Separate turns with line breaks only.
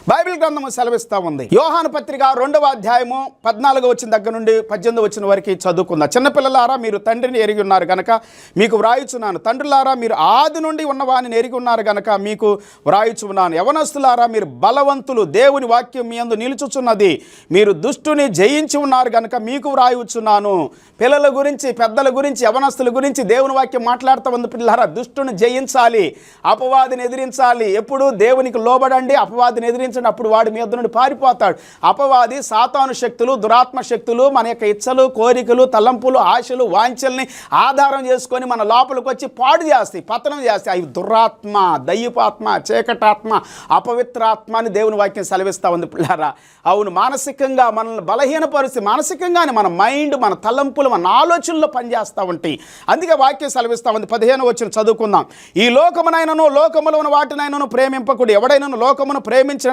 Bible గ్రంథము సెలవిస్తూ ఉంది. యోహాను పత్రిక 2వ అధ్యాయము 14 వచ్చిన దగ్గర నుండి 18 వచ్చిన వరకు చదువుకుందాం. చిన్నపిల్లలారా, మీరు తండ్రిని ఎరిగి ఉన్నారు గనక మీకు వ్రాయుచున్నాను. తండ్రులారా, మీరు ఆది నుండి ఉన్నవాని ఎరిగి ఉన్నారు గనక మీకు వ్రాయుచున్నాను. యవనస్తులారా, మీరు బలవంతులు, దేవుని వాక్యం మీ యందు నిలుచుచున్నది. మీరు దుష్టుని జయించి ఉన్నారు గనక మీకు వ్రాయుచున్నాను. పిల్లల గురించి, పెద్దల గురించి, యవనస్తుల గురించి దేవుని వాక్యం మాట్లాడుతూ ఉంది. పిల్లలారా, దుష్టుని జయించాలి, అపవాదిని ఎదిరించాలి. ఎప్పుడు దేవునికి లోబడండి, అపవాదిని ఎదిరించండి, అప్పుడు వాడి మీద నుండి పారిపోతాడు. అపవాది సాతాను శక్తులు, దురాత్మ శక్తులు, మన యొక్క ఇచ్చలు, కోరికలు, తలంపులు, ఆశలు, వాంఛల్ని ఆధారం చేసుకొని మన లోపలికి వచ్చి పాడు చేస్తాయి, పతనం చేస్తాయి. అవి దురాత్మ, దయ్యపాత్మ, చీకటాత్మ, అపవిత్రాత్మ అని దేవుని వాక్యం సెలవిస్తూ ఉంది. పిల్లారా, అవును, మానసికంగా మనల్ని బలహీనపరిచి, మానసికంగానే మన మైండ్, మన తలంపులు, మన ఆలోచనలు పనిచేస్తూ ఉంటాయి. అందుకే వాక్యం సెలవిస్తూ ఉంది. 15 వచ్చిన చదువుకుందాం. ఈ లోకమునైనను లోకములో ఉన్న వాటినైనను ప్రేమింపకుడి. ఎవడైనను లోకమును ప్రేమించిన